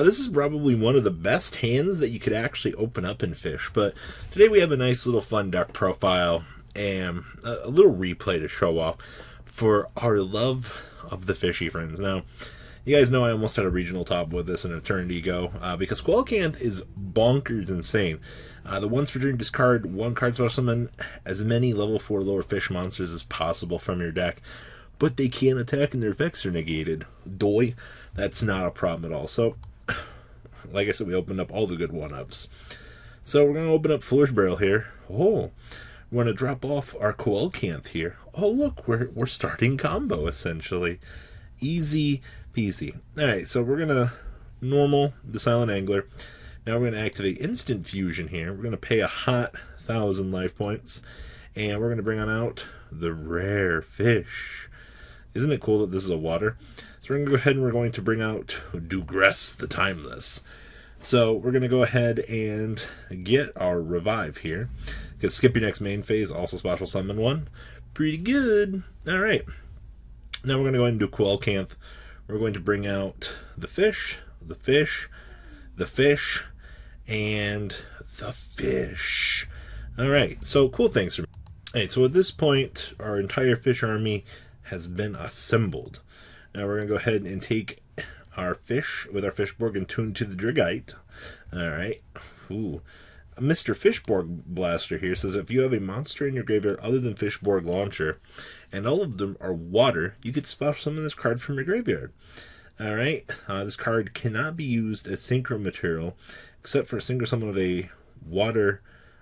This is probably one of the best hands that you could actually open up in Fish, but today we have a nice little fun deck profile and a little replay to show off for our love of the fishy friends. Now, you guys know I almost had a regional top with this an eternity ago because Quelcanth is bonkers insane. The once per turn discard one card special summon as many level 4 lower fish monsters as possible from your deck, but they can't attack and their effects are negated. Doy, that's not a problem at all. So, like I said, we opened up all the good one-ups. So we're going to open up Foolish Barrel here. Oh, we're going to drop off our Quelcanth here. Oh, look, we're starting combo, essentially. Easy peasy. Alright, so we're going to normal the Silent Angler. Now we're going to activate Instant Fusion here. We're going to pay a hot 1,000 life points. And we're going to bring on out the Rare Fish. Isn't it cool that this is a water? So we're going to go ahead and we're going to bring out Dugress the Timeless. So we're going to go ahead and get our Revive here. Because skip your next main phase, also special summon one. Pretty good. Alright. Now we're going to go ahead and do Quelcanth. We're going to bring out the fish, the fish, the fish, and the fish. Alright, so cool things for me. Alright, so at this point, our entire fish army has been assembled. Now we're going to go ahead and take our fish with our Fishborg and tune to the Dragite. Alright. Ooh. Mr. Fishborg Blaster here says if you have a monster in your graveyard other than Fishborg Launcher, and all of them are water, you get to special summon this card from your graveyard. Alright. This card cannot be used as synchro material, except for a synchro summon of a water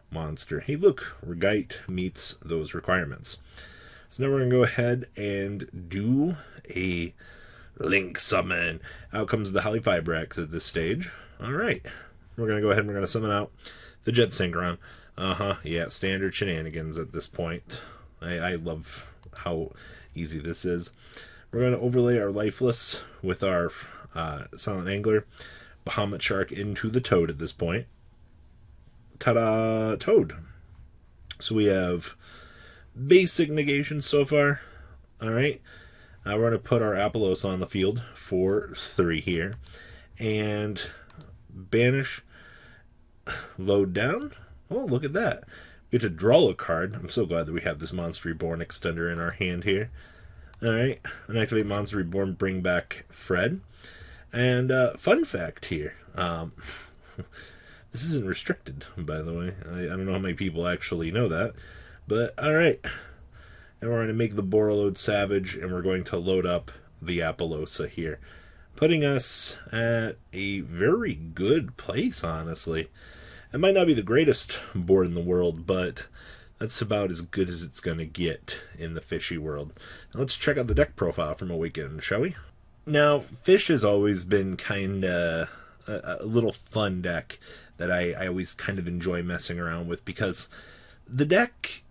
monster. Hey look, Regite meets those requirements. So now we're going to go ahead and do a Link Summon. Out comes the Halifibrax at this stage. Alright. We're going to go ahead and we're going to summon out the Jet Synchron. Yeah, standard shenanigans at this point. I love how easy this is. We're going to overlay our Lifeless with our Silent Angler, Bahamut Shark into the Toad at this point. Ta-da! Toad. So we have basic negation so far. Alright. We're going to put our Apolos on the field for 3 here. And banish, load down. Oh, look at that. We get to draw a card. I'm so glad that we have this Monster Reborn extender in our hand here. Alright. And activate Monster Reborn, bring back Fred. And fun fact here. This isn't restricted, by the way. I don't know how many people actually know that. But, alright. And we're going to make the Borreload Savage, and we're going to load up the Apollosa here. Putting us at a very good place, honestly. It might not be the greatest board in the world, but that's about as good as it's going to get in the fishy world. Now let's check out the deck profile from Awaken, shall we? Now, Fish has always been kind of a little fun deck that I always kind of enjoy messing around with, because the deck,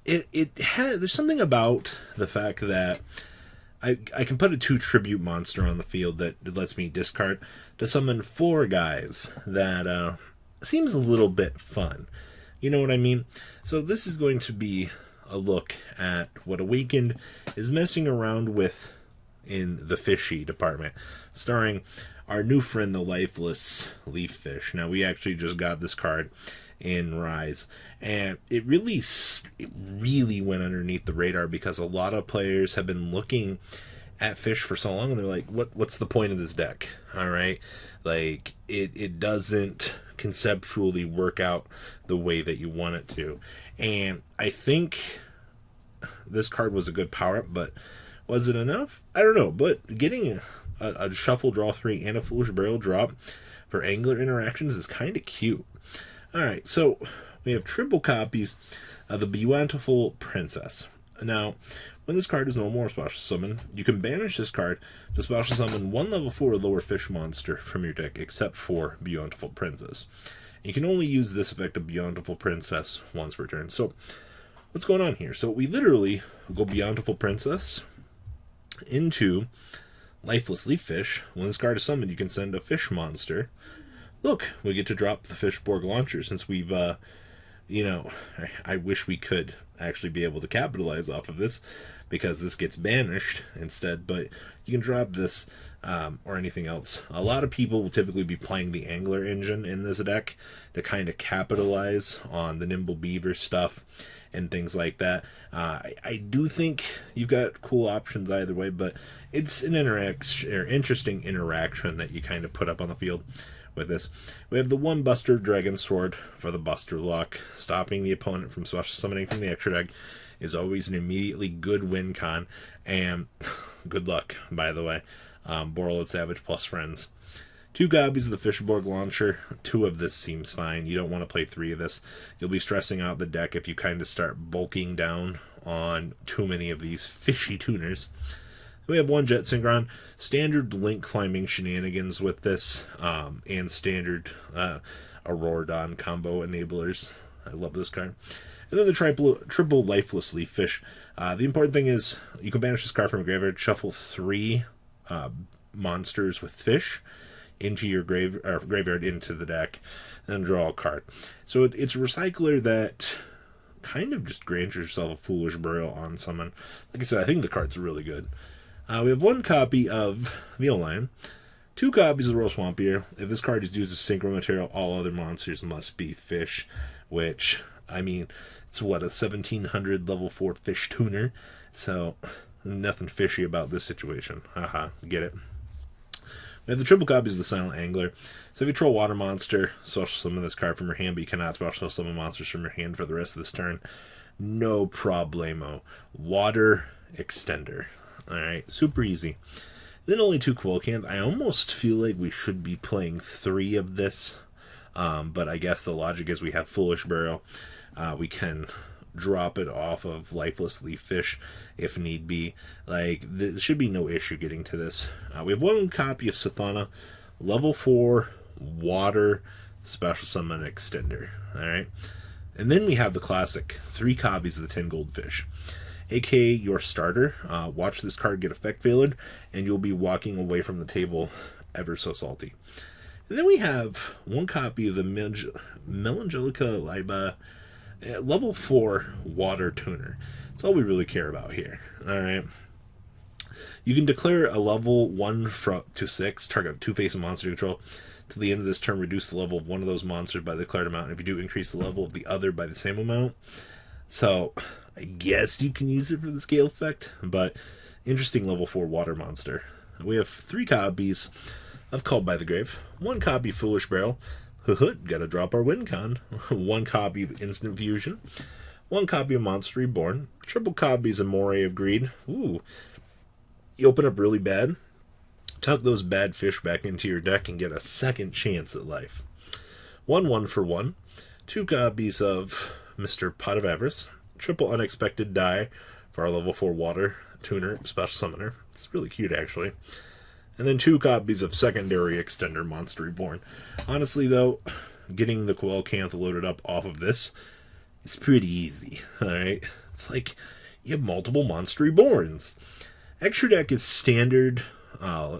there's something about the fact that I can put a 2 tribute monster on the field that lets me discard to summon 4 guys that seems a little bit fun. You know what I mean? So this is going to be a look at what Awakened is messing around with in the fishy department, starring our new friend, the Lifeless Leaf Fish. Now, we actually just got this card in Rise, and it really went underneath the radar because a lot of players have been looking at Fish for so long, and they're like, what's the point of this deck? All right, like it doesn't conceptually work out the way that you want it to. And I think this card was a good power up, but was it enough? I don't know. But getting a shuffle, draw 3 and a Foolish Barrel drop for angler interactions is kind of cute. Alright, so we have triple copies of the Beautiful Princess. Now, when this card is no more special summon, you can banish this card to special summon 1 level 4 lower fish monster from your deck, except for Beautiful Princess. And you can only use this effect of Beautiful Princess once per turn. So, what's going on here? So, we literally go Beautiful Princess into Lifeless Leaf Fish. When this card is summoned, you can send a fish monster. Look, we get to drop the Fishborg Launcher since we've, I wish we could actually be able to capitalize off of this, because this gets banished instead, but you can drop this or anything else. A lot of people will typically be playing the Angler engine in this deck to kind of capitalize on the Nimble Beaver stuff and things like that. I do think you've got cool options either way, but it's an interesting interaction that you kind of put up on the field with this. We have the one Buster Dragon Sword for the Buster Luck. Stopping the opponent from special summoning from the extra deck is always an immediately good win con, and good luck, by the way. Borreload Savage plus friends. 2 copies of the Fishborg Launcher. 2 of this seems fine. You don't want to play 3 of this. You'll be stressing out the deck if you kind of start bulking down on too many of these fishy tuners. We have 1 Jet Synchron, standard link climbing shenanigans with this, and standard Auroradon combo enablers. I love this card. And then the triple Lifeless Leaf Fish. The important thing is you can banish this card from a graveyard, shuffle 3 monsters with fish into your graveyard into the deck, and draw a card. So it's a recycler that kind of just grants yourself a Foolish Burial on summon. Like I said, I think the card's really good. We have 1 copy of Veil Lion, 2 copies of the Royal Swampier. If this card is used as synchro material, all other monsters must be fish, which, I mean, it's what, a 1700 level 4 fish tuner, so nothing fishy about this situation. Haha, get it? We have the triple copies of the Silent Angler. So if you control Water Monster, special summon this card from your hand, but you cannot special summon monsters from your hand for the rest of this turn. No problemo. Water Extender. Alright, super easy. Then only 2 Quillcans. I almost feel like we should be playing 3 of this, but I guess the logic is we have Foolish Burial. We can drop it off of Lifeless Leaf Fish if need be. Like, there should be no issue getting to this. We have 1 copy of Sathana, level 4 water special summon extender. Alright, and then we have the classic 3 copies of the 10 Goldfish, aka your starter. Watch this card get effect failed, and you'll be walking away from the table ever so salty. And then we have 1 copy of the Melangelica Liba, level 4 water tuner. That's all we really care about here. Alright. You can declare a level 1 to 6, target 2 face of monster control. To the end of this turn, reduce the level of one of those monsters by the declared amount. And if you do, increase the level of the other by the same amount. So, I guess you can use it for the scale effect, but interesting level 4 water monster. We have 3 copies of Called by the Grave, 1 copy of Foolish Barrel, gotta drop our win con, 1 copy of Instant Fusion, 1 copy of Monster Reborn, triple copies of Moray of Greed. Ooh, you open up really bad, tuck those bad fish back into your deck and get a second chance at life. 1 for 1, 2 copies of Mr. Pot of Avarice, triple Unexpected Die for our level 4 water tuner special summoner. It's really cute, actually. And then 2 copies of Secondary Extender Monster Reborn. Honestly, though, getting the Coelcanth loaded up off of this is pretty easy. Alright? It's like you have multiple Monster Reborns. Extra deck is standard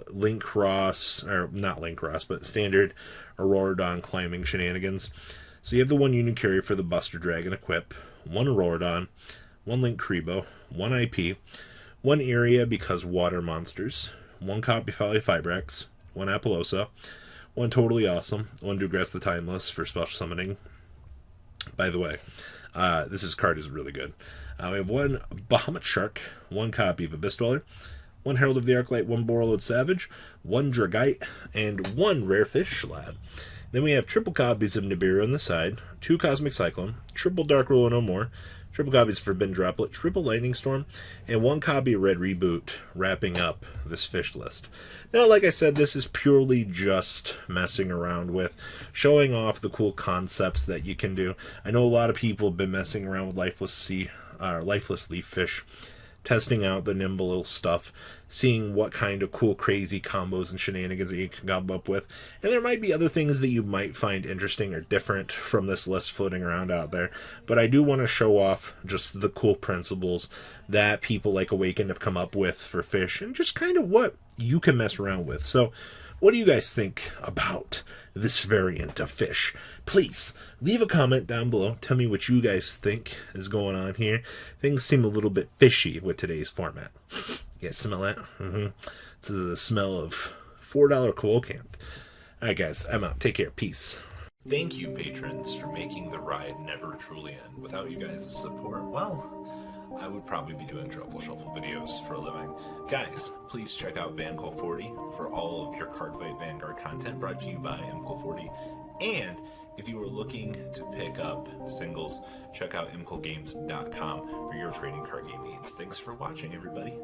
Link Cross, or not Link Cross, but standard Auroradon climbing shenanigans. So you have the 1 Unicarry for the Buster Dragon equip, 1 Auroradon, 1 Link Kribo, 1 IP, 1 Area because water monsters, 1 copy of Polyfibrax, 1 Apollosa, 1 Totally Awesome, 1 Dugress the Timeless for special summoning. By the way, this card is really good. We have 1 Bahamut Shark, 1 copy of Abyss Dweller, 1 Herald of the Arclight, 1 Borreload Savage, 1 Dragite, and 1 Rare Fish Slab. Then we have triple copies of Nibiru on the side, 2 Cosmic Cyclone, triple Dark Ruler No More, triple copies of Forbidden Droplet, triple Lightning Storm, and 1 copy of Red Reboot, wrapping up this fish list. Now, like I said, this is purely just messing around with, showing off the cool concepts that you can do. I know a lot of people have been messing around with Lifeless Leaf Fish, testing out the nimble little stuff, seeing what kind of cool, crazy combos and shenanigans that you can come up with. And there might be other things that you might find interesting or different from this list floating around out there. But I do want to show off just the cool principles that people like Awakened have come up with for fish, and just kind of what you can mess around with. So what do you guys think about this variant of fish? Please leave a comment down below. Tell me what you guys think is going on here. Things seem a little bit fishy with today's format. You guys smell that? It's the smell of $4 Coelcanth. Alright guys, I'm out. Take care. Peace. Thank you, patrons, for making the ride never truly end. Without you guys' support, well, I would probably be doing Truffle Shuffle videos for a living. Guys, please check out VanCole40 for all of your Cardfight Vanguard content brought to you by MCole40. And if you are looking to pick up singles, check out mcolegames.com for your trading card game needs. Thanks for watching, everybody.